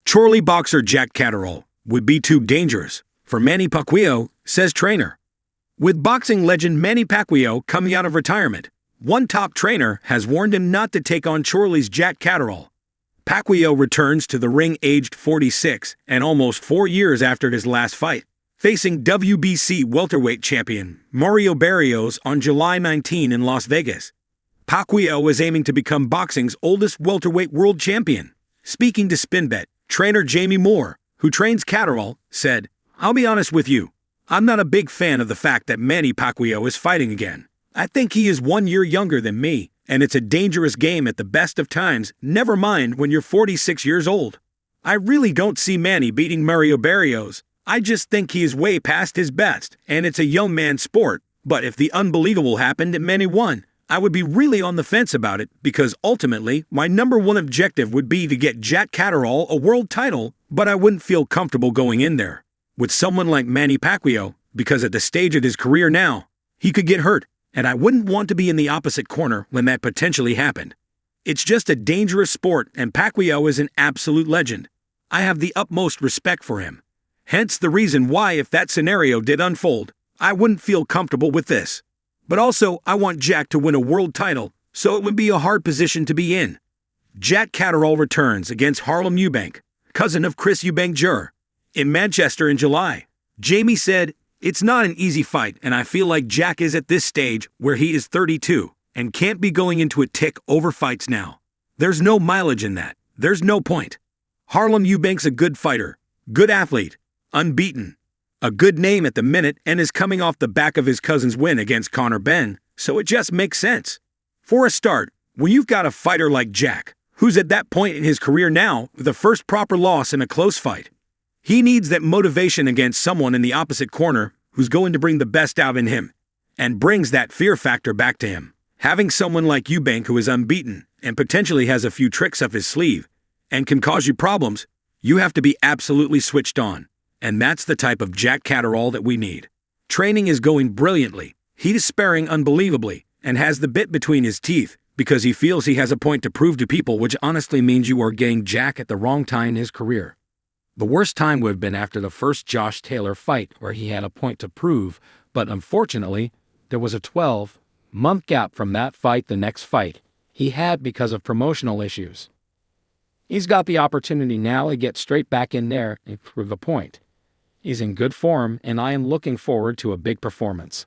Chorley boxer Jack Catterall would be too dangerous for Manny Pacquiao, says trainer. With boxing legend Manny Pacquiao coming out of retirement, one top trainer has warned him not to take on Chorley's Jack Catterall. Pacquiao returns to the ring aged 46 and almost 4 years after his last fight, facing WBC welterweight champion Mario Barrios on July 19 in Las Vegas. Pacquiao is aiming to become boxing's oldest welterweight world champion. Speaking to SpinBet, trainer Jamie Moore, who trains Catterall, said, "I'll be honest with you. I'm not a big fan of the fact that Manny Pacquiao is fighting again. I think he is 1 year younger than me, and it's a dangerous game at the best of times, never mind when you're 46 years old. I really don't see Manny beating Mario Barrios. I just think he is way past his best, and it's a young man's sport. But if the unbelievable happened and Manny won, I would be really on the fence about it because ultimately my number one objective would be to get Jack Catterall a world title, but I wouldn't feel comfortable going in there with someone like Manny Pacquiao because at the stage of his career now, he could get hurt, and I wouldn't want to be in the opposite corner when that potentially happened. It's just a dangerous sport, and Pacquiao is an absolute legend. I have the utmost respect for him. Hence the reason why if that scenario did unfold, I wouldn't feel comfortable with this. But also, I want Jack to win a world title, so it would be a hard position to be in." Jack Catterall returns against Harlem Eubank, cousin of Chris Eubank Jr., in Manchester in July. Jamie said, "It's not an easy fight, and I feel like Jack is at this stage where he is 32 and can't be going into a tick over fights now. There's no mileage in that. There's no point. Harlem Eubank's a good fighter, good athlete, unbeaten. A good name at the minute and is coming off the back of his cousin's win against Conor Benn, so it just makes sense. For a start, when you've got a fighter like Jack, who's at that point in his career now with the first proper loss in a close fight, he needs that motivation against someone in the opposite corner who's going to bring the best out in him and brings that fear factor back to him. Having someone like Eubank who is unbeaten and potentially has a few tricks up his sleeve and can cause you problems, you have to be absolutely switched on. And that's the type of Jack Catterall that we need. Training is going brilliantly. He is sparring unbelievably and has the bit between his teeth because he feels he has a point to prove to people, which honestly means you are getting Jack at the wrong time in his career. The worst time would have been after the first Josh Taylor fight where he had a point to prove, but unfortunately, there was a 12-month gap from that fight the next fight he had because of promotional issues. He's got the opportunity now to get straight back in there and prove a point. He's in good form, and I am looking forward to a big performance.